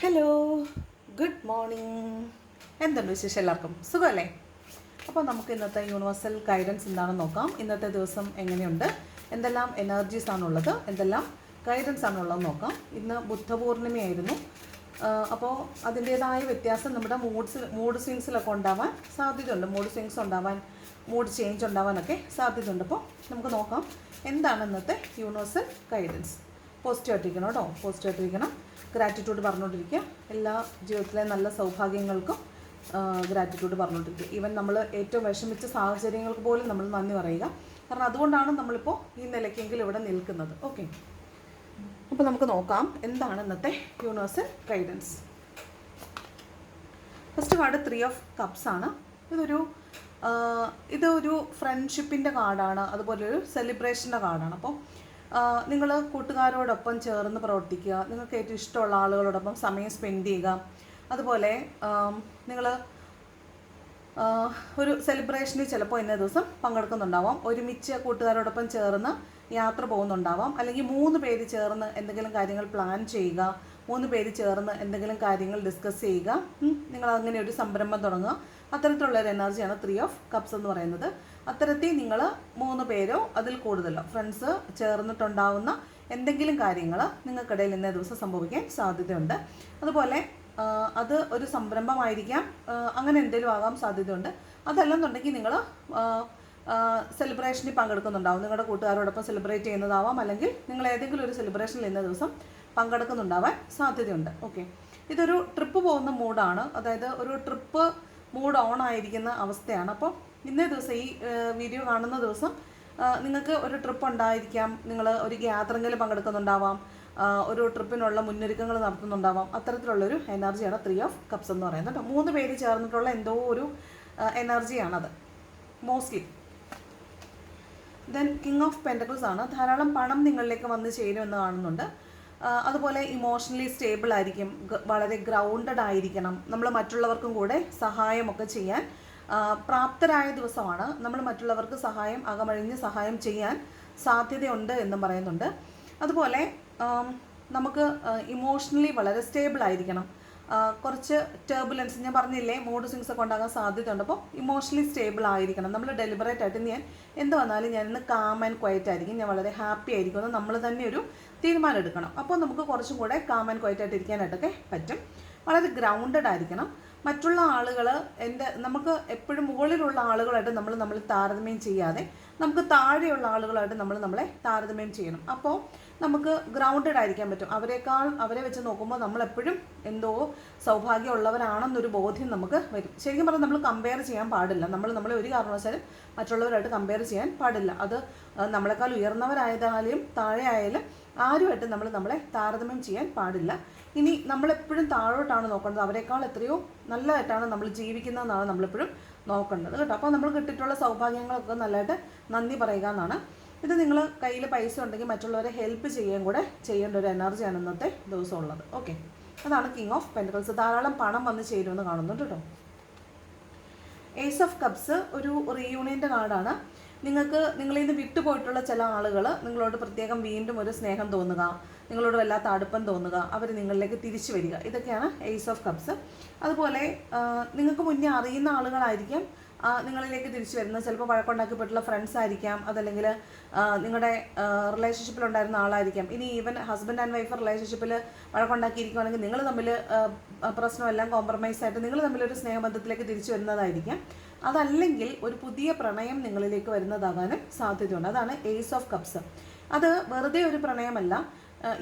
Hello, good morning. എന്തുണ്ട് വിശേഷം? എല്ലാവർക്കും സുഖമല്ലേ? അപ്പോൾ നമുക്ക് ഇന്നത്തെ യൂണിവേഴ്സൽ ഗൈഡൻസ് എന്താണെന്ന് നോക്കാം. ഇന്നത്തെ ദിവസം എങ്ങനെയുണ്ട്, എന്തെല്ലാം എനർജീസ് ആണുള്ളത്, എന്തെല്ലാം ഗൈഡൻസ് ആണുള്ളതെന്ന് നോക്കാം. ഇന്ന് ബുദ്ധപൂർണിമയായിരുന്നു. അപ്പോൾ അതിൻ്റേതായ വ്യത്യാസം നമ്മുടെ മൂഡ് സ്വിങ്സിലൊക്കെ ഉണ്ടാവാൻ സാധ്യതയുണ്ട്. മൂഡ് സ്വിങ്സ് ഉണ്ടാവാൻ, മൂഡ് ചേഞ്ച് ഉണ്ടാവാനൊക്കെ സാധ്യതയുണ്ട്. അപ്പോൾ നമുക്ക് നോക്കാം എന്താണ് ഇന്നത്തെ യൂണിവേഴ്സൽ ഗൈഡൻസ്. പോസിറ്റീവായിട്ടിരിക്കണം കേട്ടോ, പോസിറ്റീവായിട്ടിരിക്കണം. ഗ്രാറ്റിറ്റ്യൂഡ് പറഞ്ഞുകൊണ്ടിരിക്കുക. എല്ലാ ജീവിതത്തിലെ നല്ല സൗഭാഗ്യങ്ങൾക്കും ഗ്രാറ്റിറ്റ്യൂഡ് പറഞ്ഞുകൊണ്ടിരിക്കുക. ഈവൻ നമ്മൾ ഏറ്റവും വിഷമിച്ച സാഹചര്യങ്ങൾക്ക് പോലും നമ്മൾ നന്ദി പറയുക. കാരണം അതുകൊണ്ടാണ് നമ്മളിപ്പോൾ ഈ നിലയ്ക്കെങ്കിലും ഇവിടെ നിൽക്കുന്നത്. ഓക്കെ, അപ്പോൾ നമുക്ക് നോക്കാം എന്താണ് ഇന്നത്തെ universal guidance. First card 3 of cups ആണ്. ഇതൊരു ഫ്രണ്ട്ഷിപ്പിൻ്റെ കാർഡാണ്, അതുപോലെ ഒരു സെലിബ്രേഷൻ്റെ കാർഡാണ്. അപ്പോൾ നിങ്ങൾ കൂട്ടുകാരോടൊപ്പം ചേർന്ന് പ്രവർത്തിക്കുക, നിങ്ങൾക്ക് ഏറ്റവും ഇഷ്ടമുള്ള ആളുകളോടൊപ്പം സമയം സ്പെൻഡ് ചെയ്യുക. അതുപോലെ നിങ്ങൾ ഒരു സെലിബ്രേഷനിൽ ചിലപ്പോൾ ഇന്ന ദിവസം പങ്കെടുക്കുന്നുണ്ടാവാം. ഒരുമിച്ച് കൂട്ടുകാരോടൊപ്പം ചേർന്ന് യാത്ര പോകുന്നുണ്ടാവാം. അല്ലെങ്കിൽ 3 പേര് ചേർന്ന് എന്തെങ്കിലും കാര്യങ്ങൾ പ്ലാൻ ചെയ്യുക, 3 പേര് ചേർന്ന് എന്തെങ്കിലും കാര്യങ്ങൾ ഡിസ്കസ് ചെയ്യുക. നിങ്ങൾ അങ്ങനെ ഒരു സംരംഭം തുടങ്ങുക. അത്തരത്തിലുള്ളൊരു എനർജിയാണ് 3 ഓഫ് കപ്സ് എന്ന് പറയുന്നത്. അത്തരത്തിൽ നിങ്ങൾ 3 പേരോ അതിൽ കൂടുതലോ ഫ്രണ്ട്സ് ചേർന്നിട്ടുണ്ടാവുന്ന എന്തെങ്കിലും കാര്യങ്ങൾ നിങ്ങൾക്കിടയിൽ ഇന്നേ ദിവസം സംഭവിക്കാൻ സാധ്യതയുണ്ട്. അതുപോലെ അത് ഒരു സംരംഭമായിരിക്കാം, അങ്ങനെ എന്തെങ്കിലും ആകാൻ സാധ്യതയുണ്ട്. അതല്ലെന്നുണ്ടെങ്കിൽ നിങ്ങൾ സെലിബ്രേഷനിൽ പങ്കെടുക്കുന്നുണ്ടാവും, നിങ്ങളുടെ കൂട്ടുകാരോടൊപ്പം സെലിബ്രേറ്റ് ചെയ്യുന്നതാവാം, അല്ലെങ്കിൽ നിങ്ങൾ ഏതെങ്കിലും ഒരു സെലിബ്രേഷനിൽ ഇന്ന ദിവസം പങ്കെടുക്കുന്നുണ്ടാവാൻ സാധ്യതയുണ്ട്. ഓക്കെ, ഇതൊരു ട്രിപ്പ് പോകുന്ന മൂഡാണ്, അതായത് ഒരു ട്രിപ്പ് മൂഡ് ഓൺ ആയിരിക്കുന്ന അവസ്ഥയാണ്. അപ്പോൾ ഇന്നേ ദിവസം ഈ വീഡിയോ കാണുന്ന ദിവസം നിങ്ങൾക്ക് ഒരു ട്രിപ്പ് ഉണ്ടായിരിക്കാം, നിങ്ങൾ ഒരു ഗ്യാതറിങ്ങിൽ പങ്കെടുക്കുന്നുണ്ടാവാം, ഒരു ട്രിപ്പിനുള്ള മുന്നൊരുക്കങ്ങൾ നടത്തുന്നുണ്ടാവാം. അത്തരത്തിലുള്ളൊരു എനർജിയാണ് 3 ഓഫ് കപ്സ് എന്ന് പറയുന്നത്. 3 പേര് ചേർന്നിട്ടുള്ള എന്തോ ഒരു എനർജിയാണത് mostly. Then king of pentacles ആണ്. ധാരാളം പണം നിങ്ങളിലേക്ക് വന്ന് ചേരുമെന്ന് കാണുന്നുണ്ട്. അതുപോലെ ഇമോഷണലി സ്റ്റേബിൾ ആയിരിക്കും, വളരെ ഗ്രൗണ്ടഡ് ആയിരിക്കണം. നമ്മൾ മറ്റുള്ളവർക്കും കൂടെ സഹായമൊക്കെ ചെയ്യാൻ പ്രാപ്തരായ ദിവസമാണ്. നമ്മൾ മറ്റുള്ളവർക്ക് അകമഴിഞ്ഞ് സഹായം ചെയ്യാൻ സാധ്യതയുണ്ട് എന്നും പറയുന്നുണ്ട്. അതുപോലെ നമുക്ക് ഇമോഷണലി വളരെ സ്റ്റേബിൾ ആയിരിക്കണം. കുറച്ച് ടർബുലൻസ് ഞാൻ പറഞ്ഞില്ലേ, മൂഡ് സ്വിങ്സ് ഒക്കെ ഉണ്ടാകാൻ സാധ്യതയുണ്ട്. അപ്പോൾ ഇമോഷണലി സ്റ്റേബിൾ ആയിരിക്കണം. നമ്മൾ ഡെലിബറേറ്റ് ആയിട്ട് ഞാൻ എന്ത് വന്നാലും ഞാൻ ഇന്ന് കാം ആൻഡ് ക്വയറ്റ് ആയിരിക്കും, ഞാൻ വളരെ ഹാപ്പി ആയിരിക്കും എന്ന് നമ്മൾ തന്നെ ഒരു തീരുമാനം എടുക്കണം. അപ്പോൾ നമുക്ക് കുറച്ചും കൂടെ കാം ആൻഡ് ക്വയറ്റ് ആയിട്ട് ഇരിക്കാനായിട്ടൊക്കെ പറ്റും. വളരെ ഗ്രൗണ്ടഡ് ആയിരിക്കണം. മറ്റുള്ള ആളുകൾ നമുക്ക് എപ്പോഴും മുകളിലുള്ള ആളുകളായിട്ട് നമ്മൾ താരതമ്യം ചെയ്യാതെ നമുക്ക് താഴെയുള്ള ആളുകളായിട്ട് നമ്മളെ താരതമ്യം ചെയ്യണം. അപ്പോൾ നമുക്ക് ഗ്രൗണ്ടഡ് ആയിരിക്കാൻ പറ്റും. അവരെ വെച്ച് നോക്കുമ്പോൾ നമ്മളെപ്പോഴും എന്തോ സൗഭാഗ്യമുള്ളവരാണെന്നൊരു ബോധ്യം നമുക്ക് വരും. ശരിക്കും പറഞ്ഞാൽ നമ്മൾ കമ്പയർ ചെയ്യാൻ പാടില്ല. നമ്മളെ ഒരു കാരണവശാലും മറ്റുള്ളവരായിട്ട് കമ്പയർ ചെയ്യാൻ പാടില്ല. അത് നമ്മളെക്കാൾ ഉയർന്നവരായതായാലും താഴെ ആയാലും ആരുമായിട്ട് നമ്മളെ താരതമ്യം ചെയ്യാൻ പാടില്ല. ഇനി നമ്മളെപ്പോഴും താഴോട്ടാണ് നോക്കേണ്ടത്, അവരെക്കാൾ എത്രയോ നല്ലതായിട്ടാണ് നമ്മൾ ജീവിക്കുന്നതെന്നാണ് നമ്മളെപ്പോഴും നോക്കേണ്ടത് കേട്ടോ. അപ്പോൾ നമ്മൾ കിട്ടിയിട്ടുള്ള സൗഭാഗ്യങ്ങളൊക്കെ നല്ലതായിട്ട് നന്ദി പറയുക എന്നാണ്. ഇത് നിങ്ങൾ കയ്യിൽ പൈസ ഉണ്ടെങ്കിൽ മറ്റുള്ളവരെ ഹെൽപ്പ് ചെയ്യുകയും കൂടെ ചെയ്യേണ്ട ഒരു എനർജിയാണ് ഇന്നത്തെ ദിവസം ഉള്ളത്. ഓക്കെ, അതാണ് കിങ് ഓഫ് പെൻറ്റക്കിൾസ്. ധാരാളം പണം വന്ന് ചേരുമെന്ന് കാണുന്നുണ്ട് കേട്ടോ. ഏസ് ഓഫ് കപ്സ് ഒരു റീയൂണിയൻ്റെ കാർഡാണ്. നിങ്ങളിൽ നിന്ന് വിട്ടുപോയിട്ടുള്ള ചില ആളുകൾ നിങ്ങളോട് പ്രത്യേകം വീണ്ടും ഒരു സ്നേഹം തോന്നുക, നിങ്ങളോട് വല്ലാത്ത അടുപ്പം തോന്നുക, അവർ നിങ്ങളിലേക്ക് തിരിച്ചു വരിക, ഇതൊക്കെയാണ് ഏസ് ഓഫ് കപ്സ്. അതുപോലെ നിങ്ങൾക്ക് മുന്നേ അറിയുന്ന ആളുകളായിരിക്കാം നിങ്ങളിലേക്ക് തിരിച്ചു വരുന്നത്. ചിലപ്പോൾ വഴക്കുണ്ടാക്കിപ്പെട്ടുള്ള ഫ്രണ്ട്സ് ആയിരിക്കാം, അതല്ലെങ്കിൽ നിങ്ങളുടെ റിലേഷൻഷിപ്പിലുണ്ടായിരുന്ന ആളായിരിക്കാം. ഇനി ഈവൻ ഹസ്ബൻഡ് ആൻഡ് വൈഫ് റിലേഷൻഷിപ്പിൽ വഴക്കുണ്ടാക്കിയിരിക്കുകയാണെങ്കിൽ നിങ്ങൾ തമ്മിൽ പ്രശ്നമെല്ലാം കോംപ്രമൈസ് ആയിട്ട് നിങ്ങൾ തമ്മിലൊരു സ്നേഹബന്ധത്തിലേക്ക് തിരിച്ചു വരുന്നതായിരിക്കാം. അതല്ലെങ്കിൽ ഒരു പുതിയ പ്രണയം നിങ്ങളിലേക്ക് വരുന്നതാകാനും സാധ്യതയുണ്ട്. അതാണ് ഏസ് ഓഫ് കപ്സ്. അത് വെറുതെ ഒരു പ്രണയമല്ല,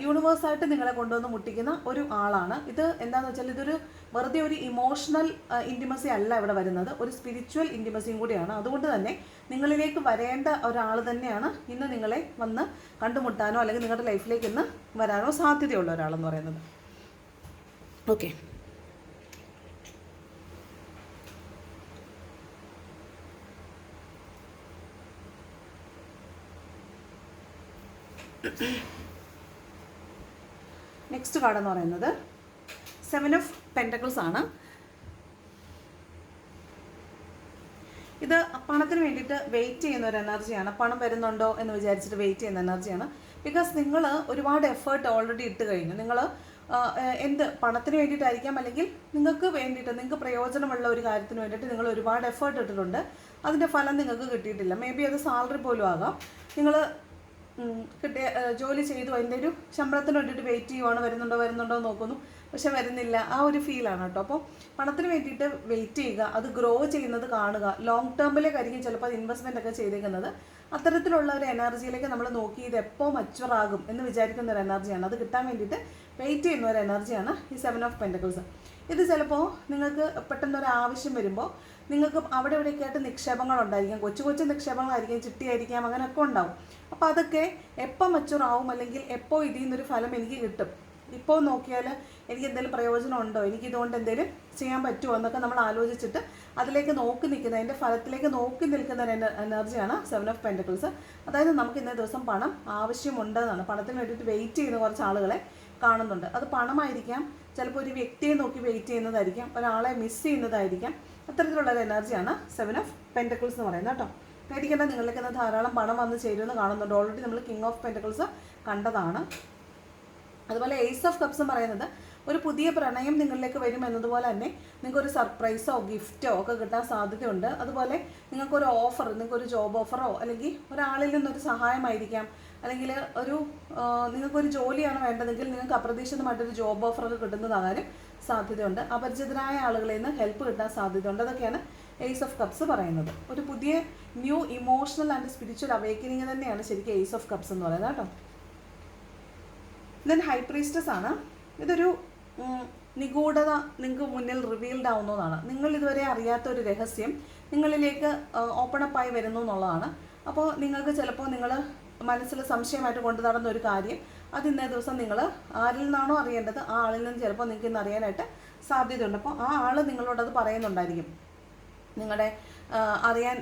യൂണിവേഴ്സായിട്ട് നിങ്ങളെ കൊണ്ടുവന്ന് മുട്ടിക്കുന്ന ഒരു ആളാണ്. ഇത് എന്താണെന്ന് വെച്ചാൽ ഇതൊരു വെറുതെ ഒരു ഇമോഷണൽ ഇൻറ്റിമസി അല്ല ഇവിടെ വരുന്നത്, ഒരു സ്പിരിച്വൽ ഇൻറ്റിമസിയും കൂടിയാണ്. അതുകൊണ്ട് തന്നെ നിങ്ങളിലേക്ക് വരേണ്ട ഒരാൾ തന്നെയാണ് ഇന്ന് നിങ്ങളെ വന്ന് കണ്ടുമുട്ടാനോ അല്ലെങ്കിൽ നിങ്ങളുടെ ലൈഫിലേക്ക് ഇന്ന് വരാനോ സാധ്യതയുള്ള ഒരാളെന്ന് പറയുന്നത്. ഓക്കെ, നെക്സ്റ്റ് കാർഡ് എന്ന് പറയുന്നത് 7 ഓഫ് പെൻറ്റക്കിൾസ് ആണ്. ഇത് പണത്തിന് വേണ്ടിയിട്ട് വെയിറ്റ് ചെയ്യുന്ന ഒരു എനർജിയാണ്. പണം വരുന്നുണ്ടോ എന്ന് വിചാരിച്ചിട്ട് വെയിറ്റ് ചെയ്യുന്ന എനർജിയാണ്. ബിക്കോസ് നിങ്ങൾ ഒരുപാട് എഫേർട്ട് ഓൾറെഡി ഇട്ട് കഴിഞ്ഞു. നിങ്ങൾ എന്ത് പണത്തിന് വേണ്ടിയിട്ടായിരിക്കാം, അല്ലെങ്കിൽ നിങ്ങൾക്ക് വേണ്ടിയിട്ട് നിങ്ങൾക്ക് പ്രയോജനമുള്ള ഒരു കാര്യത്തിന് വേണ്ടിയിട്ട് നിങ്ങൾ ഒരുപാട് എഫേർട്ട് ഇട്ടിട്ടുണ്ട്, അതിൻ്റെ ഫലം നിങ്ങൾക്ക് കിട്ടിയിട്ടില്ല. മേ ബി അത് സാലറി പോലും ആകാം. നിങ്ങൾ കിട്ടിയ ജോലി ചെയ്തു അതിൻ്റെ ഒരു ശമ്പളത്തിന് വേണ്ടിയിട്ട് വെയിറ്റ് ചെയ്യുവാണ്, വരുന്നുണ്ടോ നോക്കുന്നു, പക്ഷെ വരുന്നില്ല. ആ ഒരു ഫീലാണ് കേട്ടോ. അപ്പോൾ പണത്തിന് വേണ്ടിയിട്ട് വെയിറ്റ് ചെയ്യുക, അത് ഗ്രോ ചെയ്യുന്നത് കാണുക. ലോങ് ടേമിലേക്കായിരിക്കും ചിലപ്പോൾ അത് ഇൻവെസ്റ്റ്മെൻ്റ് ഒക്കെ ചെയ്തേക്കുന്നത്. അത്തരത്തിലുള്ള ഒരു എനർജിയിലേക്ക് നമ്മൾ നോക്കി ഇത് എപ്പോൾ മച്ചുവറാകും എന്ന് വിചാരിക്കുന്ന ഒരു എനർജിയാണ്. അത് കിട്ടാൻ വേണ്ടിയിട്ട് വെയിറ്റ് ചെയ്യുന്ന ഒരു എനർജിയാണ് ഈ 7 ഓഫ് പെൻറ്റക്കിൾസ്. ഇത് ചിലപ്പോൾ നിങ്ങൾക്ക് പെട്ടെന്നൊരു ആവശ്യം വരുമ്പോൾ നിങ്ങൾക്ക് അവിടെ ഇവിടെയൊക്കെ ആയിട്ട് നിക്ഷേപങ്ങളുണ്ടായിരിക്കാം, കൊച്ചു നിക്ഷേപങ്ങളായിരിക്കും, ചിട്ടിയായിരിക്കാം, അങ്ങനെയൊക്കെ ഉണ്ടാവും. അപ്പോൾ അതൊക്കെ എപ്പോൾ മച്ചുറാവും, അല്ലെങ്കിൽ എപ്പോൾ ഇതിൽ നിന്നൊരു ഫലം എനിക്ക് കിട്ടും, ഇപ്പോൾ നോക്കിയാൽ എനിക്ക് എന്തെങ്കിലും പ്രയോജനം ഉണ്ടോ, എനിക്ക് ഇതുകൊണ്ട് എന്തെങ്കിലും ചെയ്യാൻ പറ്റുമോ എന്നൊക്കെ നമ്മൾ ആലോചിച്ചിട്ട് അതിലേക്ക് നോക്കി നിൽക്കുന്ന, അതിൻ്റെ ഫലത്തിലേക്ക് നോക്കി നിൽക്കുന്ന ഒരു എനർജിയാണ് 7 ഓഫ് പെൻറ്റക്കിൾസ്. അതായത് നമുക്ക് ഇന്നേ ദിവസം പണം ആവശ്യമുണ്ടെന്നാണ്, പണത്തിന് വേണ്ടിയിട്ട് വെയിറ്റ് ചെയ്യുന്ന കുറച്ച് ആളുകളെ കാണുന്നുണ്ട്. അത് പണമായിരിക്കാം, ചിലപ്പോൾ ഒരു വ്യക്തിയെ നോക്കി വെയിറ്റ് ചെയ്യുന്നതായിരിക്കാം, ഒരാളെ മിസ് ചെയ്യുന്നതായിരിക്കാം. അത്തരത്തിലുള്ളൊരു എനർജിയാണ് 7 ഓഫ് പെൻറ്റക്കിൾസ് എന്ന് പറയുന്നത് കേട്ടോ. പേടിക്കേണ്ട, നിങ്ങളിലേക്ക് ധാരാളം പണം വന്ന് ചേരുമെന്ന് കാണുന്നുണ്ട്. ഓൾറെഡി നമ്മൾ കിങ് ഓഫ് പെൻറ്റക്കിൾസ് കണ്ടതാണ്. അതുപോലെ ഏസ് ഓഫ് കപ്സ് പറയുന്നത് ഒരു പുതിയ പ്രണയം നിങ്ങളിലേക്ക് വരും എന്നതുപോലെ തന്നെ നിങ്ങൾക്കൊരു സർപ്രൈസോ ഗിഫ്റ്റോ ഒക്കെ കിട്ടാൻ സാധ്യതയുണ്ട്. അതുപോലെ നിങ്ങൾക്കൊരു ഓഫർ, നിങ്ങൾക്കൊരു ജോബ് ഓഫറോ അല്ലെങ്കിൽ ഒരാളിൽ നിന്നൊരു സഹായമായിരിക്കാം, അല്ലെങ്കിൽ നിങ്ങൾക്കൊരു ജോലിയാണ് വേണ്ടതെങ്കിൽ നിങ്ങൾക്ക് അപ്രതീക്ഷിതമായിട്ടൊരു ജോബ് ഓഫറൊക്കെ കിട്ടുന്നതാകാനും സാധ്യതയുണ്ട്. അപരിചിതരായ ആളുകളിൽ നിന്ന് ഹെൽപ്പ് കിട്ടാൻ സാധ്യതയുണ്ട്. അതൊക്കെയാണ് ഏസ് ഓഫ് കപ്സ് പറയുന്നത്. ഒരു പുതിയ new emotional and spiritual awakening തന്നെയാണ് ശരിക്കും ഏസ് ഓഫ് കപ്സ് എന്ന് പറയുന്നത് കേട്ടോ. ദെൻ ഹൈ പ്രീസ്റ്റസ് ആണ്. ഇതൊരു നിഗൂഢത നിങ്ങൾക്ക് മുന്നിൽ റിവീൽഡ് ആവുന്നതാണ്. നിങ്ങൾ ഇതുവരെ അറിയാത്ത ഒരു രഹസ്യം നിങ്ങളിലേക്ക് ഓപ്പൺ അപ്പായി വരുന്നു എന്നുള്ളതാണ്. അപ്പോൾ നിങ്ങൾക്ക് ചിലപ്പോൾ നിങ്ങൾ മനസ്സിൽ സംശയമായിട്ട് കൊണ്ടു നടന്ന ഒരു കാര്യം അത് ഇന്നേ ദിവസം നിങ്ങൾ ആരിൽ നിന്നാണോ അറിയേണ്ടത് ആ ആളിൽ നിന്ന് ചിലപ്പോൾ നിങ്ങൾക്ക് ഇന്ന് അറിയാനായിട്ട് സാധ്യതയുണ്ട്. അപ്പോൾ ആ ആൾ നിങ്ങളോടത് പറയുന്നുണ്ടായിരിക്കും. നിങ്ങളുടെ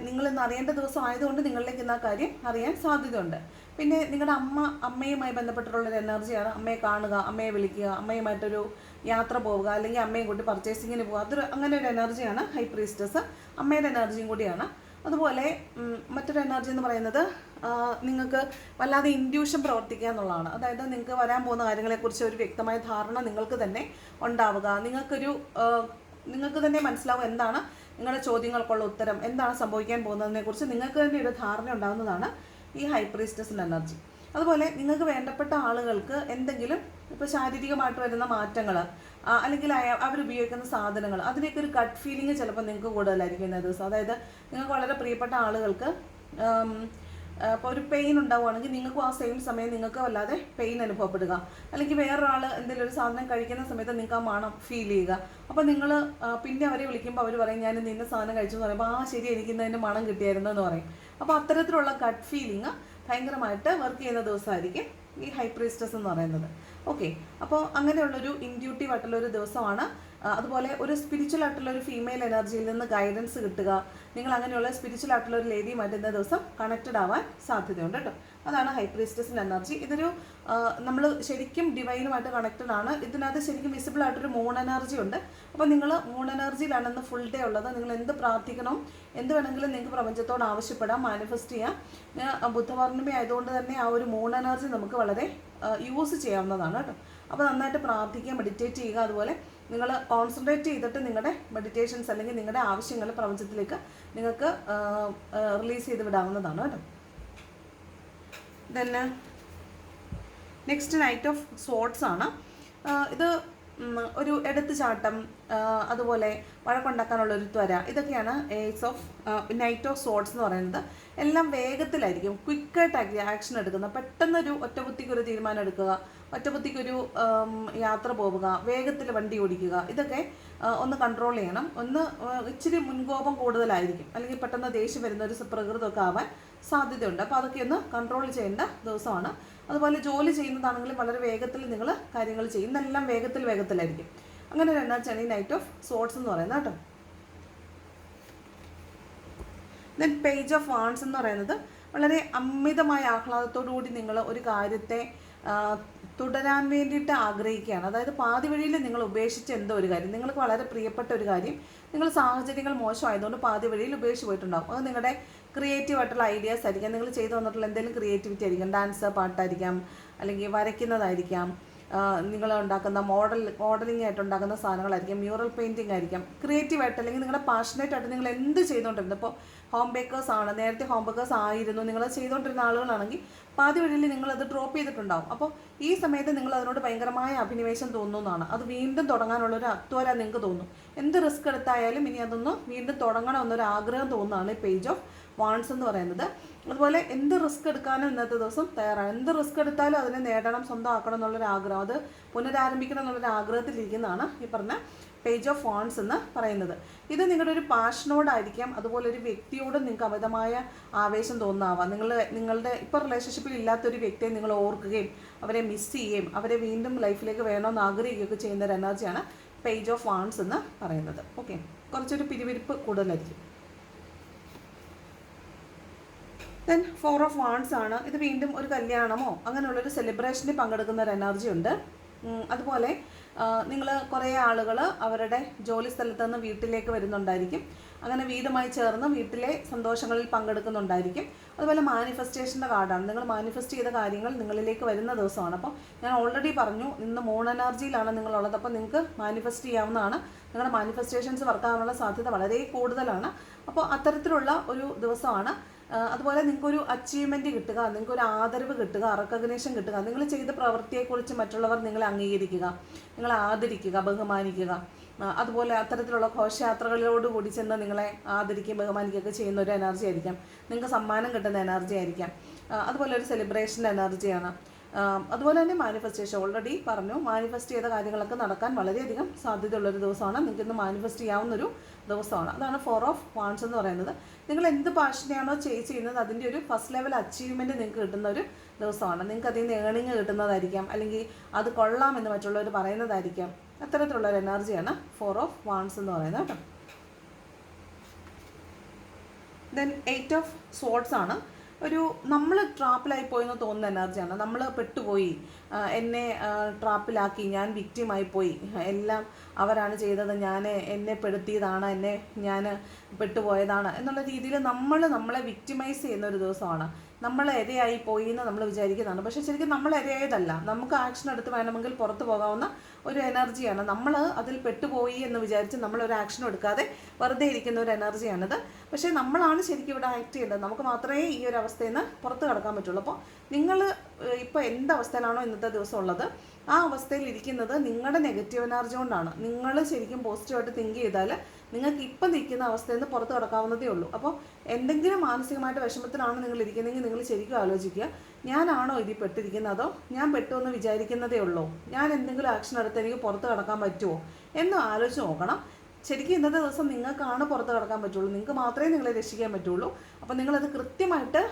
നിങ്ങളിന്ന് അറിയേണ്ട ദിവസം ആയതുകൊണ്ട് നിങ്ങളിലേക്ക് ഇന്ന് ആ കാര്യം അറിയാൻ സാധ്യതയുണ്ട്. പിന്നെ നിങ്ങളുടെ അമ്മയുമായി ബന്ധപ്പെട്ടിട്ടുള്ളൊരു എനർജിയാണ്. അമ്മയെ കാണുക, അമ്മയെ വിളിക്കുക, അമ്മയുമായിട്ടൊരു യാത്ര പോവുക, അല്ലെങ്കിൽ അമ്മയെ കൂട്ടി പർച്ചേസിങ്ങിന് പോവുക. അതൊരു അങ്ങനെ ഒരു എനർജിയാണ് ഹൈ പ്രീസ്റ്റസ്. അമ്മയുടെ എനർജിയും കൂടിയാണ്. അതുപോലെ മറ്റൊരു എനർജി എന്ന് പറയുന്നത് നിങ്ങൾക്ക് വല്ലാതെ ഇൻഡ്യൂഷൻ പ്രവർത്തിക്കുക എന്നുള്ളതാണ്. അതായത് നിങ്ങൾക്ക് വരാൻ പോകുന്ന കാര്യങ്ങളെക്കുറിച്ച് ഒരു വ്യക്തമായ ധാരണ നിങ്ങൾക്ക് തന്നെ ഉണ്ടാവുക. നിങ്ങൾക്ക് തന്നെ മനസ്സിലാവും എന്താണ് നിങ്ങളുടെ ചോദ്യങ്ങൾക്കുള്ള ഉത്തരം, എന്താണ് സംഭവിക്കാൻ പോകുന്നതിനെക്കുറിച്ച് നിങ്ങൾക്ക് തന്നെ ഒരു ധാരണ ഉണ്ടാകുന്നതാണ് ഈ ഹൈ പ്രീസ്റ്റസിൻ്റെ എനർജി. അതുപോലെ നിങ്ങൾക്ക് വേണ്ടപ്പെട്ട ആളുകൾക്ക് എന്തെങ്കിലും ഇപ്പോൾ ശാരീരികമായിട്ട് വരുന്ന മാറ്റങ്ങൾ അല്ലെങ്കിൽ അവരുപയോഗിക്കുന്ന സാധനങ്ങൾ അതിനൊക്കെ ഒരു ഗട്ട് ഫീലിംഗ് ചിലപ്പോൾ നിങ്ങൾക്ക് കൂടുതലായിരിക്കും ഇന്നേ ദിവസം. അതായത് നിങ്ങൾക്ക് വളരെ പ്രിയപ്പെട്ട ആളുകൾക്ക് അപ്പോൾ ഒരു പെയിൻ ഉണ്ടാവുകയാണെങ്കിൽ നിങ്ങൾക്കും ആ സെയിം സമയം നിങ്ങൾക്ക് വല്ലാതെ പെയിൻ അനുഭവപ്പെടുക, അല്ലെങ്കിൽ വേറൊരാൾ എന്തെങ്കിലും ഒരു സാധനം കഴിക്കുന്ന സമയത്ത് നിങ്ങൾക്ക് ആ മണം ഫീൽ ചെയ്യുക. അപ്പോൾ നിങ്ങൾ പിന്നെ അവരെ വിളിക്കുമ്പോൾ അവർ പറയും ഞാൻ ഇന്ന സാധനം കഴിച്ചു എന്ന് പറയുമ്പോൾ ശരി എനിക്ക് ഇന്നതിൻ്റെ മണം കിട്ടിയായിരുന്നു എന്ന് പറയും. അപ്പോൾ അത്തരത്തിലുള്ള ഗട്ട് ഫീലിംഗ് ഭയങ്കരമായിട്ട് വർക്ക് ചെയ്യുന്ന ദിവസമായിരിക്കും ഈ ഹൈ പ്രീസ്റ്റസ് എന്ന് പറയുന്നത്. ഓക്കെ, അപ്പോൾ അങ്ങനെയുള്ളൊരു ഇൻഡ്യൂട്ടീവ് ആയിട്ടുള്ളൊരു ദിവസമാണ്. അതുപോലെ ഒരു സ്പിരിച്വൽ ആയിട്ടുള്ള ഒരു ഫീമെയിൽ എനർജിയിൽ നിന്ന് ഗൈഡൻസ് കിട്ടുക. നിങ്ങൾ അങ്ങനെയുള്ള സ്പിരിച്വൽ ആയിട്ടുള്ള ഒരു ലേഡിയുമായിട്ട് ഇന്ന ദിവസം കണക്റ്റഡ് ആവാൻ സാധ്യതയുണ്ട് കേട്ടോ. അതാണ് ഹൈ പ്രീസ്റ്റസിൻ്റെ എനർജി. ഇതൊരു നമ്മൾ ശരിക്കും ഡിവൈനുമായിട്ട് കണക്റ്റഡ് ആണ്. ഇതിനകത്ത് ശരിക്കും വിസിബിൾ ആയിട്ടൊരു മൂൺ എനർജി ഉണ്ട്. അപ്പോൾ നിങ്ങൾ മൂൺ എനർജിയിലാണെന്ന് ഫുൾ ഡേ ഉള്ളത്. നിങ്ങൾ എന്ത് പ്രാർത്ഥിക്കണം, എന്ത് വേണമെങ്കിലും നിങ്ങൾക്ക് പ്രപഞ്ചത്തോട് ആവശ്യപ്പെടാം, മാനിഫെസ്റ്റ് ചെയ്യാം. ബുധപൗർണിമ ആയതുകൊണ്ട് തന്നെ ആ ഒരു മൂൺ എനർജി നമുക്ക് വളരെ യൂസ് ചെയ്യാവുന്നതാണ് കേട്ടോ. അപ്പോൾ നന്നായിട്ട് പ്രാർത്ഥിക്കുക, മെഡിറ്റേറ്റ് ചെയ്യുക. അതുപോലെ നിങ്ങൾ കോൺസെൻട്രേറ്റ് ചെയ്തിട്ട് നിങ്ങളുടെ മെഡിറ്റേഷൻസ് അല്ലെങ്കിൽ നിങ്ങളുടെ ആവശ്യങ്ങൾ പ്രപഞ്ചത്തിലേക്ക് നിങ്ങൾക്ക് റിലീസ് ചെയ്ത് വിടാവുന്നതാണ് കേട്ടോ. Then next knight of sorts ആണ്. ഇത് ഒരു എടുത്തുചാട്ടം, അതുപോലെ വഴക്കുണ്ടാക്കാനുള്ളൊരു ത്വര, ഇതൊക്കെയാണ് നൈറ്റ് ഓഫ് സോർട്സ് എന്ന് പറയുന്നത്. എല്ലാം വേഗത്തിലായിരിക്കും, ക്വിക്കായിട്ട് ആക്ഷൻ എടുക്കുന്ന, പെട്ടെന്നൊരു ഒറ്റബുദ്ധിക്കൊരു തീരുമാനം എടുക്കുക, ഒറ്റബുദ്ധിക്കൊരു യാത്ര പോവുക, വേഗത്തിൽ വണ്ടി ഓടിക്കുക, ഇതൊക്കെ ഒന്ന് കൺട്രോൾ ചെയ്യണം. ഇച്ചിരി മുൻകോപം കൂടുതലായിരിക്കും, അല്ലെങ്കിൽ പെട്ടെന്ന് ദേഷ്യം വരുന്ന ഒരു പ്രകൃതമൊക്കെ ആവാൻ സാധ്യതയുണ്ട്. അപ്പോൾ അതൊക്കെ ഒന്ന് കൺട്രോൾ ചെയ്യേണ്ട ദിവസമാണ്. അതുപോലെ ജോലി ചെയ്യുന്നതാണെങ്കിലും വളരെ വേഗത്തിൽ നിങ്ങൾ കാര്യങ്ങൾ ചെയ്യും. ഇന്നെല്ലാം വേഗത്തിലായിരിക്കും. അങ്ങനെ ഒരു എനർജിയാണ് ഈ നൈറ്റ് ഓഫ് സോർട്സ് എന്ന് പറയുന്നത് കേട്ടോ. ദെൻ പേജ് ഓഫ് വാൺസ് എന്ന് പറയുന്നത് വളരെ അമിതമായ ആഹ്ലാദത്തോടു കൂടി നിങ്ങൾ ഒരു കാര്യത്തെ തുടരാൻ വേണ്ടിയിട്ട് ആഗ്രഹിക്കുകയാണ്. അതായത് പാതി വഴിയിൽ നിങ്ങൾ ഉപേക്ഷിച്ച എന്തോ ഒരു കാര്യം, നിങ്ങൾക്ക് വളരെ പ്രിയപ്പെട്ട ഒരു കാര്യം, നിങ്ങൾ സാഹചര്യങ്ങൾ മോശമായതുകൊണ്ട് പാതി വഴിയിൽ ഉപേക്ഷിച്ച് പോയിട്ടുണ്ടാകും. അത് നിങ്ങളുടെ ക്രിയേറ്റീവ് ആയിട്ടുള്ള ഐഡിയാസ് ആയിരിക്കാം, നിങ്ങൾ ചെയ്തു വന്നിട്ടുള്ള എന്തെങ്കിലും ക്രിയേറ്റിവിറ്റി ആയിരിക്കാം, ഡാൻസ്, പാട്ടായിരിക്കാം, അല്ലെങ്കിൽ വരയ്ക്കുന്നതായിരിക്കാം, നിങ്ങൾ ഉണ്ടാക്കുന്ന മോഡലിംഗ് ആയിട്ട് ഉണ്ടാക്കുന്ന സാധനങ്ങളായിരിക്കും, മ്യൂറൽ പെയിൻറ്റിംഗ് ആയിരിക്കാം, ക്രിയേറ്റീവായിട്ട് അല്ലെങ്കിൽ നിങ്ങളുടെ പാഷനേറ്റ് ആയിട്ട് നിങ്ങൾ എന്ത് ചെയ്തുകൊണ്ടിരുന്നത്. ഇപ്പോൾ ഹോം ബേക്കേഴ്സ് ആണ്, നേരത്തെ ഹോം ബേക്കേഴ്സ് ആയിരുന്നു, നിങ്ങൾ ചെയ്തുകൊണ്ടിരുന്ന ആളുകളാണെങ്കിൽ പാതി വഴിയിൽ നിങ്ങളത് ഡ്രോപ്പ് ചെയ്തിട്ടുണ്ടാവും. അപ്പോൾ ഈ സമയത്ത് നിങ്ങൾ അതിനോട് ഭയങ്കരമായ അഭിനിവേശം തോന്നുന്നതാണ്. അത് വീണ്ടും തുടങ്ങാനുള്ളൊരു അത്വര നിങ്ങൾക്ക് തോന്നും. എന്ത് റിസ്ക് എടുത്തായാലും ഇനി അതൊന്ന് വീണ്ടും തുടങ്ങണമെന്നൊരു ആഗ്രഹം തോന്നുന്നതാണ് പേജ് ഓഫ് വാൺസ് എന്ന് പറയുന്നത്. അതുപോലെ എന്ത് റിസ്ക് എടുക്കാനും ഇന്നത്തെ ദിവസം തയ്യാറാണ്. എന്ത് റിസ്ക് എടുത്താലും അതിനെ നേടണം, സ്വന്തമാക്കണം എന്നുള്ളൊരു ആഗ്രഹം, അത് പുനരാരംഭിക്കണം എന്നുള്ളൊരു ആഗ്രഹത്തിലിരിക്കുന്നതാണ് ഈ പറഞ്ഞ പേജ് ഓഫ് വാൺസ് എന്ന് പറയുന്നത്. ഇത് നിങ്ങളുടെ ഒരു പാഷനോടായിരിക്കാം, അതുപോലെ ഒരു വ്യക്തിയോടും നിങ്ങൾക്ക് അമിതമായ ആവേശം തോന്നാവാം. നിങ്ങളുടെ ഇപ്പോൾ റിലേഷൻഷിപ്പിൽ ഇല്ലാത്തൊരു വ്യക്തിയെ നിങ്ങൾ ഓർക്കുകയും അവരെ മിസ് ചെയ്യുകയും അവരെ വീണ്ടും ലൈഫിലേക്ക് വേണമെന്ന് ആഗ്രഹിക്കുകയൊക്കെ ചെയ്യുന്ന ഒരു എനർജിയാണ് പേജ് ഓഫ് വാൺസ് എന്ന് പറയുന്നത്. ഓക്കെ, കുറച്ചൊരു പിരിവിരിപ്പ് കൂടുതലായിരിക്കും. ദെൻ 4 ഓഫ് വാൺസ് ആണ്. ഇത് വീണ്ടും ഒരു കല്യാണമോ അങ്ങനെയുള്ളൊരു സെലിബ്രേഷനിൽ പങ്കെടുക്കുന്ന ഒരു എനർജി ഉണ്ട്. അതുപോലെ നിങ്ങൾ കുറേ ആളുകൾ അവരുടെ ജോലി സ്ഥലത്ത് നിന്ന് വീട്ടിലേക്ക് വരുന്നുണ്ടായിരിക്കും. അങ്ങനെ വീടുമായി ചേർന്ന് വീട്ടിലെ സന്തോഷങ്ങളിൽ പങ്കെടുക്കുന്നുണ്ടായിരിക്കും. അതുപോലെ മാനിഫെസ്റ്റേഷൻ്റെ കാർഡാണ്. നിങ്ങൾ മാനിഫെസ്റ്റ് ചെയ്ത കാര്യങ്ങൾ നിങ്ങളിലേക്ക് വരുന്ന ദിവസമാണ്. അപ്പോൾ ഞാൻ ഓൾറെഡി പറഞ്ഞു, ഇന്ന് മൂൺ എനർജിയിലാണ് നിങ്ങളുള്ളത്. അപ്പോൾ നിങ്ങൾക്ക് മാനിഫെസ്റ്റ് ചെയ്യാവുന്നതാണ്. നിങ്ങളുടെ മാനിഫെസ്റ്റേഷൻസ് വർക്കാകാനുള്ള സാധ്യത വളരെ കൂടുതലാണ്. അപ്പോൾ അത്തരത്തിലുള്ള ഒരു ദിവസമാണ്. അതുപോലെ നിങ്ങൾക്കൊരു അച്ചീവ്മെൻറ്റ് കിട്ടുക, നിങ്ങൾക്കൊരു ആദരവ് കിട്ടുക, റെക്കഗ്നേഷൻ കിട്ടുക, നിങ്ങൾ ചെയ്ത പ്രവൃത്തിയെക്കുറിച്ച് മറ്റുള്ളവർ നിങ്ങളെ അംഗീകരിക്കുക, നിങ്ങളെ ആദരിക്കുക, ബഹുമാനിക്കുക. അതുപോലെ അത്തരത്തിലുള്ള ഘോഷയാത്രകളിലോടുകൂടി ചെന്ന് നിങ്ങളെ ആദരിക്കുകയും ബഹുമാനിക്കുകയൊക്കെ ചെയ്യുന്ന ഒരു എനർജി ആയിരിക്കാം. നിങ്ങൾക്ക് സമ്മാനം കിട്ടുന്ന എനർജി ആയിരിക്കാം. അതുപോലെ ഒരു സെലിബ്രേഷൻ എനർജിയാണ്. അതുപോലെ തന്നെ മാനിഫെസ്റ്റേഷൻ ഓൾറെഡി പറഞ്ഞു, മാനിഫെസ്റ്റ് ചെയ്ത കാര്യങ്ങളൊക്കെ നടക്കാൻ വളരെയധികം സാധ്യതയുള്ളൊരു ദിവസമാണ്. നിങ്ങൾക്കിന്ന് മാനിഫെസ്റ്റ് ചെയ്യാവുന്നൊരു ദിവസമാണ്. അതാണ് 4 ഓഫ് വാൺസ് എന്ന് പറയുന്നത്. നിങ്ങൾ എന്ത് പാഷനെയാണോ ചെയ്യുന്നത് അതിൻ്റെ ഒരു ഫസ്റ്റ് ലെവൽ അച്ചീവ്മെൻറ്റ് നിങ്ങൾക്ക് കിട്ടുന്ന ഒരു ദിവസമാണ്. നിങ്ങൾക്ക് അതിൽ നിന്ന് ഏണിങ് കിട്ടുന്നതായിരിക്കാം, അല്ലെങ്കിൽ അത് കൊള്ളാമെന്ന് മറ്റുള്ളവർ പറയുന്നതായിരിക്കാം. അത്തരത്തിലുള്ളൊരു എനർജിയാണ് 4 ഓഫ് വാൺസ് എന്ന് പറയുന്നത് കേട്ടോ. ദെൻ 8 ഓഫ് സോർഡ്സ് ആണ്. ഒരു നമ്മൾ ട്രാപ്പിലായി പോയെന്ന് തോന്നുന്ന എനർജിയാണ്. നമ്മൾ പെട്ടുപോയി, എന്നെ ട്രാപ്പിലാക്കി, ഞാൻ വിക്റ്റിമായി പോയി, എല്ലാം അവരാണ് ചെയ്തത്, എന്നെ പെടുത്തിയതാണ്, ഞാൻ പെട്ടുപോയതാണ് എന്നുള്ള രീതിയിൽ നമ്മളെ വിക്റ്റിമൈസ് ചെയ്യുന്ന ഒരു ദിവസമാണ്. നമ്മൾ ഇരയായി പോയി എന്ന് നമ്മൾ വിചാരിക്കുന്നതാണ്. പക്ഷേ ശരിക്കും നമ്മൾ ഇരയായതല്ല. നമുക്ക് ആക്ഷൻ എടുത്ത് വേണമെങ്കിൽ പുറത്തു പോകാവുന്ന ഒരു എനർജിയാണ്. നമ്മൾ അതിൽ പെട്ടുപോയി എന്ന് വിചാരിച്ച് നമ്മളൊരു ആക്ഷനും എടുക്കാതെ വെറുതെ ഇരിക്കുന്ന ഒരു എനർജിയാണിത്. പക്ഷേ നമ്മളാണ് ശരിക്കും ഇവിടെ ആക്ട് ചെയ്യേണ്ടത്. നമുക്ക് മാത്രമേ ഈ ഒരു അവസ്ഥയിൽ നിന്ന് പുറത്ത് കടക്കാൻ പറ്റുള്ളൂ. അപ്പോൾ നിങ്ങൾ ഇപ്പോൾ എന്തവസ്ഥയിലാണോ ഇന്നത്തെ ദിവസം ഉള്ളത്, ആ അവസ്ഥയിൽ ഇരിക്കുന്നത് നിങ്ങളുടെ നെഗറ്റീവ് എനർജി കൊണ്ടാണ്. നിങ്ങൾ ശരിക്കും പോസിറ്റീവായിട്ട് തിങ്ക് ചെയ്താൽ നിങ്ങൾക്ക് ഇപ്പം നിൽക്കുന്ന അവസ്ഥയിൽ നിന്ന് പുറത്ത് കടക്കാവുന്നതേ ഉള്ളൂ. അപ്പോൾ എന്തെങ്കിലും മാനസികമായിട്ട് വിഷമത്തിലാണ് നിങ്ങൾ ഇരിക്കുന്നതെങ്കിൽ നിങ്ങൾ ശരിക്കും ആലോചിക്കുക, ഞാനാണോ ഇതിൽ പെട്ടിരിക്കുന്നത്, അതോ ഞാൻ പെട്ടു എന്ന് വിചാരിക്കുന്നതേ ഉള്ളൂ, ഞാൻ എന്തെങ്കിലും ആക്ഷൻ എടുത്ത് എനിക്ക് പുറത്ത് കടക്കാൻ പറ്റുമോ എന്ന് ആലോചിച്ച് നോക്കണം. ശരിക്കും ഇന്നത്തെ ദിവസം നിങ്ങൾക്കാണ് പുറത്ത് കടക്കാൻ പറ്റുള്ളൂ, നിങ്ങൾക്ക് മാത്രമേ നിങ്ങളെ രക്ഷിക്കാൻ പറ്റുള്ളൂ. അപ്പോൾ നിങ്ങളത് കൃത്യമായിട്ട്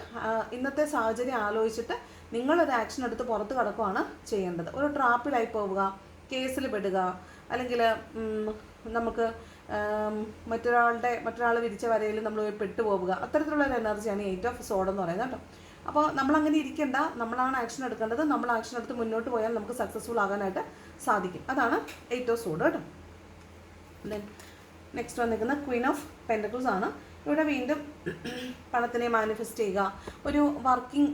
ഇന്നത്തെ സാഹചര്യം ആലോചിച്ചിട്ട് നിങ്ങളൊരു ആക്ഷൻ എടുത്ത് പുറത്ത് കടക്കുകയാണ് ചെയ്യേണ്ടത്. ഒരു ട്രാപ്പിലായി പോവുക, കേസിൽ പെടുക, അല്ലെങ്കിൽ നമുക്ക് മറ്റൊരാൾ വിരിച്ച വരയിൽ നമ്മൾ പെട്ടുപോവുക, അത്തരത്തിലുള്ളൊരു എനർജിയാണ് 8 ഓഫ് സോഡ് എന്ന് പറയുന്നത് കേട്ടോ. അപ്പോൾ നമ്മളങ്ങനെ ഇരിക്കേണ്ട, നമ്മളാണ് ആക്ഷൻ എടുക്കേണ്ടത്. നമ്മൾ ആക്ഷൻ എടുത്ത് മുന്നോട്ട് പോയാൽ നമുക്ക് സക്സസ്ഫുൾ ആകാനായിട്ട് സാധിക്കും. അതാണ് 8 ഓഫ് സോഡ് കേട്ടോ. ദെൻ നെക്സ്റ്റ് വന്നിരിക്കുന്ന ക്വീൻ ഓഫ് പെൻറ്റക്കിൾസ് ആണ്. ഇവിടെ വീണ്ടും പണത്തിനെ മാനിഫെസ്റ്റ് ചെയ്യുക. ഒരു വർക്കിംഗ്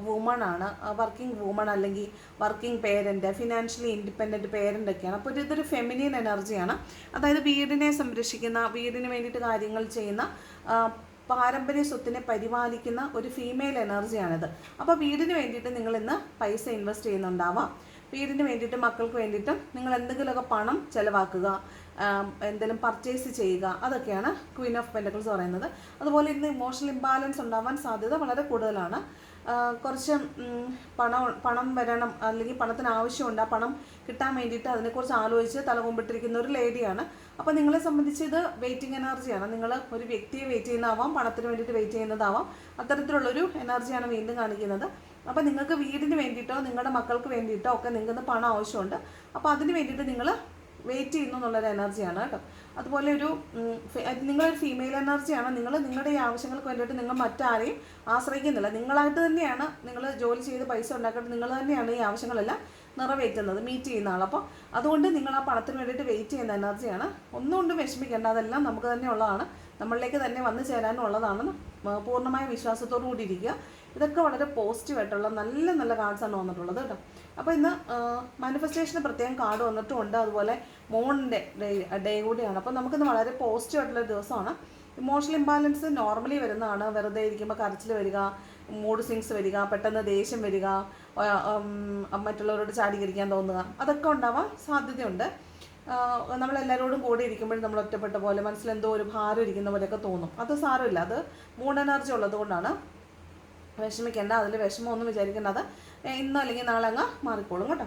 വുമൺ അല്ലെങ്കിൽ working parent, financially independent parent ഒക്കെയാണ്. അപ്പോൾ ഇതൊരു ഫെമിനിയൻ എനർജിയാണ്. അതായത് വീടിനെ സംരക്ഷിക്കുന്ന, വീടിന് വേണ്ടിയിട്ട് കാര്യങ്ങൾ ചെയ്യുന്ന, പാരമ്പര്യ സ്വത്തിനെ പരിപാലിക്കുന്ന ഒരു ഫീമെയിൽ എനർജിയാണിത്. അപ്പോൾ വീടിന് വേണ്ടിയിട്ട് നിങ്ങൾ ഇന്ന് പൈസ ഇൻവെസ്റ്റ് ചെയ്യുന്നുണ്ടാവാം. വീടിന് വേണ്ടിയിട്ട്, മക്കൾക്ക് വേണ്ടിയിട്ടും നിങ്ങൾ എന്തെങ്കിലുമൊക്കെ പണം ചിലവാക്കുക, എന്തെങ്കിലും പർച്ചേസ് ചെയ്യുക, അതൊക്കെയാണ് ക്വീൻ ഓഫ് പെൻറ്റക്കിൾസ് പറയുന്നത്. അതുപോലെ ഇന്ന് ഇമോഷണൽ ഇംബാലൻസ് ഉണ്ടാവാൻ സാധ്യത വളരെ കൂടുതലാണ്. കുറച്ച് പണം വരണം, അല്ലെങ്കിൽ പണത്തിന് ആവശ്യമുണ്ട്, ആ പണം കിട്ടാൻ വേണ്ടിയിട്ട് അതിനെക്കുറിച്ച് ആലോചിച്ച് തലകൊമ്പിട്ടിരിക്കുന്ന ഒരു ലേഡിയാണ്. അപ്പോൾ നിങ്ങളെ സംബന്ധിച്ച് ഇത് വെയിറ്റിംഗ് എനർജിയാണ്. നിങ്ങൾ ഒരു വ്യക്തിയെ വെയിറ്റ് ചെയ്യുന്നതാവാം, പണത്തിന് വേണ്ടിയിട്ട് വെയിറ്റ് ചെയ്യുന്നതാവാം. അത്തരത്തിലുള്ളൊരു എനർജിയാണ് വീണ്ടും കാണിക്കുന്നത്. അപ്പോൾ നിങ്ങൾക്ക് വീടിന് വേണ്ടിയിട്ടോ നിങ്ങളുടെ മക്കൾക്ക് വേണ്ടിയിട്ടോ ഒക്കെ നിങ്ങൾക്ക് പണം ആവശ്യമുണ്ട്. അപ്പോൾ അതിന് വേണ്ടിയിട്ട് നിങ്ങൾ വെയിറ്റ് ചെയ്യുന്നു എന്നുള്ളൊരു എനർജിയാണ് കേട്ടോ. അതുപോലെ നിങ്ങളൊരു ഫീമെയിൽ എനർജിയാണ്. നിങ്ങളുടെ ഈ ആവശ്യങ്ങൾക്ക് വേണ്ടിയിട്ട് നിങ്ങൾ മറ്റാരെയും ആശ്രയിക്കുന്നില്ല. നിങ്ങളായിട്ട് തന്നെയാണ് നിങ്ങൾ ജോലി ചെയ്ത് പൈസ ഉണ്ടാക്കിയിട്ട് നിങ്ങൾ തന്നെയാണ് ഈ ആവശ്യങ്ങളെല്ലാം നിറവേറ്റുന്നത്, മീറ്റ് ചെയ്യുന്ന ആൾ. അപ്പോൾ അതുകൊണ്ട് നിങ്ങൾ ആ പണത്തിന് വേണ്ടിയിട്ട് വെയിറ്റ് ചെയ്യുന്ന എനർജിയാണ്. ഒന്നുകൊണ്ടും വിഷമിക്കേണ്ട, അതെല്ലാം നമുക്ക് തന്നെ ഉള്ളതാണ്, നമ്മളിലേക്ക് തന്നെ വന്നു ചേരാനും ഉള്ളതാണെന്ന് പൂർണ്ണമായ വിശ്വാസത്തോടു കൂടി ഇരിക്കുക. ഇതൊക്കെ വളരെ പോസിറ്റീവായിട്ടുള്ള നല്ല നല്ല കാർഡ്സാണ് വന്നിട്ടുള്ളത് കേട്ടോ. അപ്പോൾ ഇന്ന് മാനിഫെസ്റ്റേഷന് പ്രത്യേകം കാർഡ് വന്നിട്ടുമുണ്ട്, അതുപോലെ മൂണിൻ്റെ ഡേ കൂടിയാണ്. അപ്പോൾ നമുക്കിന്ന് വളരെ പോസിറ്റീവ് ആയിട്ടുള്ളൊരു ദിവസമാണ്. ഇമോഷണൽ ഇംബാലൻസ് നോർമലി വരുന്നതാണ്. വെറുതെ ഇരിക്കുമ്പോൾ കരച്ചിൽ വരിക, മൂഡ് സ്വിങ്സ് വരിക, പെട്ടെന്ന് ദേഷ്യം വരിക, മറ്റുള്ളവരോട് ചാടി കരിക്കാൻ തോന്നുക, അതൊക്കെ ഉണ്ടാവാൻ സാധ്യതയുണ്ട്. നമ്മളെല്ലാവരോടും കൂടി ഇരിക്കുമ്പോഴും നമ്മൾ ഒറ്റപ്പെട്ട പോലെ മനസ്സിലെന്തോ ഒരു ഭാരം ഇരിക്കുന്ന പോലെയൊക്കെ തോന്നും. അത് സാരമില്ല, അത് മൂഡ് എനർജി ഉള്ളത് കൊണ്ടാണ്. വിഷമിക്കേണ്ട, അതിൽ വിഷമമൊന്നും വിചാരിക്കേണ്ട, അത് ഇന്നോ അല്ലെങ്കിൽ നാളെ അങ്ങ് മാറിക്കോളും കേട്ടോ.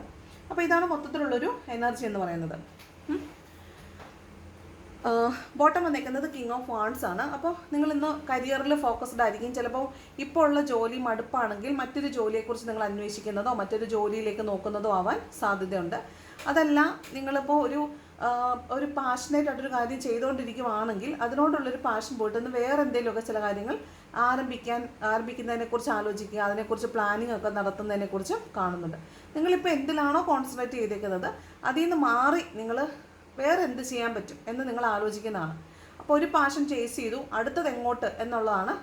അപ്പോൾ ഇതാണ് മൊത്തത്തിലുള്ളൊരു എനർജി എന്ന് പറയുന്നത്. ബോട്ടം വന്നേക്കുന്നത് കിങ് ഓഫ് വാൺസ് ആണ്. അപ്പോൾ നിങ്ങളിന്ന് കരിയറിൽ ഫോക്കസ്ഡ് ആയിരിക്കും. ചിലപ്പോൾ ഇപ്പോൾ ഉള്ള ജോലി മടുപ്പാണെങ്കിൽ മറ്റൊരു ജോലിയെക്കുറിച്ച് നിങ്ങൾ അന്വേഷിക്കുന്നതോ മറ്റൊരു ജോലിയിലേക്ക് നോക്കുന്നതോ ആവാൻ സാധ്യതയുണ്ട്. അതല്ല, നിങ്ങളിപ്പോൾ ഒരു പാഷനേറ്റ് ആയിട്ടൊരു കാര്യം ചെയ്തുകൊണ്ടിരിക്കുകയാണെങ്കിൽ അതിനോടുള്ളൊരു പാഷൻ പോയിട്ടൊന്ന് വേറെ എന്തെങ്കിലുമൊക്കെ ചില കാര്യങ്ങൾ ആരംഭിക്കുന്നതിനെക്കുറിച്ച് ആലോചിക്കുക, അതിനെക്കുറിച്ച് പ്ലാനിങ് ഒക്കെ നടത്തുന്നതിനെക്കുറിച്ച് കാണുന്നുണ്ട്. നിങ്ങളിപ്പോൾ എന്തിലാണോ കോൺസെൻട്രേറ്റ് ചെയ്തേക്കുന്നത് അതിൽ നിന്ന് മാറി നിങ്ങൾ വേറെ എന്ത് ചെയ്യാൻ പറ്റും എന്ന് നിങ്ങൾ ആലോചിക്കുന്നതാണ്. അപ്പോൾ ഒരു പാഷൻ ചേസ് ചെയ്തു, അടുത്തത് എങ്ങോട്ട് എന്നുള്ളതാണ്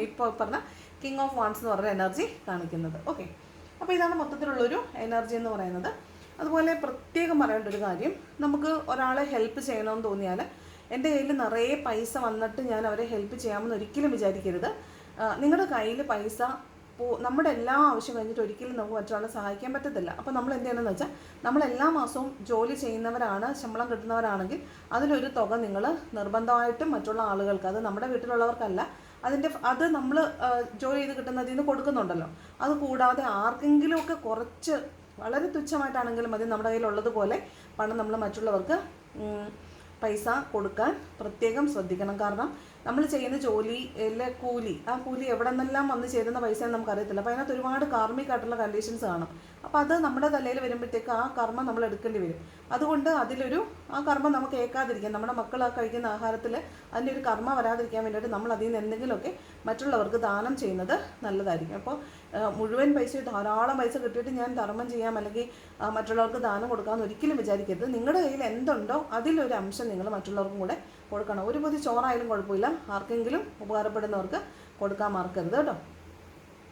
ഇപ്പോൾ പറഞ്ഞ കിങ് ഓഫ് വാൺസ് എന്ന് പറഞ്ഞ എനർജി കാണിക്കുന്നത്. ഓക്കെ, അപ്പോൾ ഇതാണ് മൊത്തത്തിലുള്ളൊരു എനർജി എന്ന് പറയുന്നത്. അതുപോലെ പ്രത്യേകം പറയേണ്ട ഒരു കാര്യം, നമുക്ക് ഒരാളെ ഹെൽപ്പ് ചെയ്യണമെന്ന് തോന്നിയാൽ എൻ്റെ കയ്യിൽ നിറയെ പൈസ വന്നിട്ട് ഞാൻ അവരെ ഹെൽപ്പ് ചെയ്യാമെന്ന് ഒരിക്കലും വിചാരിക്കരുത്. നിങ്ങളുടെ കയ്യിൽ പൈസ നമ്മുടെ എല്ലാ ആവശ്യം കഴിഞ്ഞിട്ട് ഒരിക്കലും നമുക്ക് മറ്റൊരാളെ സഹായിക്കാൻ പറ്റത്തില്ല. അപ്പോൾ നമ്മൾ എന്ത് ചെയ്യണമെന്ന് വെച്ചാൽ, നമ്മൾ എല്ലാ മാസവും ജോലി ചെയ്യുന്നവരാണ്, ശമ്പളം കിട്ടുന്നവരാണെങ്കിൽ അതിലൊരു തുക നിങ്ങൾ നിർബന്ധമായിട്ടും മറ്റുള്ള ആളുകൾക്ക്, അത് നമ്മുടെ വീട്ടിലുള്ളവർക്കല്ല, അത് നമ്മൾ ജോലി ചെയ്ത് കിട്ടുന്നതിൽ നിന്ന് കൊടുക്കുന്നുണ്ടല്ലോ, അത് കൂടാതെ ആർക്കെങ്കിലുമൊക്കെ കുറച്ച് വളരെ തുച്ഛമായിട്ടാണെങ്കിലും മതി നമ്മുടെ കയ്യിലുള്ളതുപോലെ പണം നമ്മൾ മറ്റുള്ളവർക്ക് പൈസ കൊടുക്കാൻ പ്രത്യേകം ശ്രദ്ധിക്കണം. കാരണം നമ്മൾ ചെയ്യുന്ന ജോലിയിലെ കൂലി, ആ കൂലി എവിടെ നിന്നെല്ലാം വന്ന് ചേരുന്ന പൈസ നമുക്കറിയത്തില്ല. അപ്പോൾ അതിനകത്ത് ഒരുപാട് കാർമികമായിട്ടുള്ള കണ്ടീഷൻസ് കാണും. അപ്പോൾ അത് നമ്മുടെ തലയിൽ വരുമ്പോഴത്തേക്ക് ആ കർമ്മം നമ്മൾ എടുക്കേണ്ടി വരും. അതുകൊണ്ട് ആ കർമ്മം നമുക്ക് ഏൽക്കാതിരിക്കാൻ, നമ്മുടെ മക്കൾ കഴിക്കുന്ന ആഹാരത്തിൽ അതിൻ്റെ ഒരു കർമ്മ വരാതിരിക്കാൻ വേണ്ടിയിട്ട് നമ്മൾ അതിൽ നിന്ന് എന്തെങ്കിലുമൊക്കെ മറ്റുള്ളവർക്ക് ദാനം ചെയ്യുന്നത് നല്ലതായിരിക്കും. അപ്പോൾ മുഴുവൻ പൈസ, ധാരാളം പൈസ കിട്ടിയിട്ട് ഞാൻ ധർമ്മം ചെയ്യാം അല്ലെങ്കിൽ മറ്റുള്ളവർക്ക് ദാനം കൊടുക്കാമെന്ന് ഒരിക്കലും വിചാരിക്കരുത്. നിങ്ങളുടെ കയ്യിൽ എന്തുണ്ടോ അതിലൊരു അംശം നിങ്ങൾ മറ്റുള്ളവർക്കും കൂടെ കൊടുക്കണം. ഒരു പൊതി ചോറായാലും കുഴപ്പമില്ല, ആർക്കെങ്കിലും ഉപകാരപ്പെടുന്നവർക്ക് കൊടുക്കാൻ മറക്കരുത് കേട്ടോ.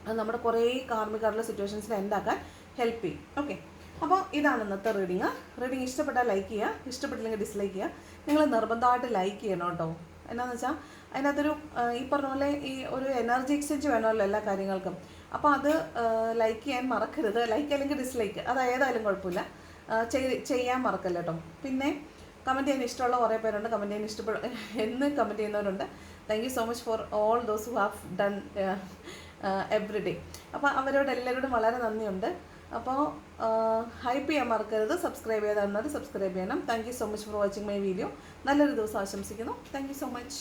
അത് നമ്മുടെ കുറേ കാർമികമായിട്ടുള്ള സിറ്റുവേഷൻസിനെ എൻഡാക്കാൻ ഹെൽപ്പ് ചെയ്യും. ഓക്കെ, അപ്പോൾ ഇതാണ് ഇന്നത്തെ റീഡിങ് ഇഷ്ടപ്പെട്ടാൽ ലൈക്ക് ചെയ്യുക, ഇഷ്ടപ്പെട്ടില്ലെങ്കിൽ ഡിസ്ലൈക്ക് ചെയ്യുക. നിങ്ങൾ നിർബന്ധമായിട്ട് ലൈക്ക് ചെയ്യണം കേട്ടോ. എന്നാന്ന് വെച്ചാൽ അതിനകത്തൊരു ഈ പറഞ്ഞ പോലെ ഈ ഒരു എനർജി എക്സ്ചേഞ്ച് വേണമല്ലോ എല്ലാ കാര്യങ്ങൾക്കും. അപ്പോൾ അത് ലൈക്ക് ചെയ്യാൻ മറക്കരുത്. ലൈക്ക് അല്ലെങ്കിൽ ഡിസ്ലൈക്ക്, അത് ഏതായാലും കുഴപ്പമില്ല, ചെയ്യാൻ മറക്കല്ല കേട്ടോ. പിന്നെ കമൻറ്റ് ചെയ്യാൻ ഇഷ്ടമുള്ള കുറേ പേരുണ്ട്, കമൻറ്റ് ചെയ്യുന്നവരുണ്ട്. Thank you so much for all those who have done every day. അപ്പോൾ അവരോടെല്ലാവരോടും വളരെ നന്ദിയുണ്ട്. അപ്പോൾ ഹൈപ്പ് ചെയ്യാൻ മറക്കരുത്, സബ്സ്ക്രൈബ് ചെയ്താൽ സബ്സ്ക്രൈബ് ചെയ്യണം. Thank you so much for watching my video. നല്ലൊരു ദിവസം ആശംസിക്കുന്നു. Thank you so much.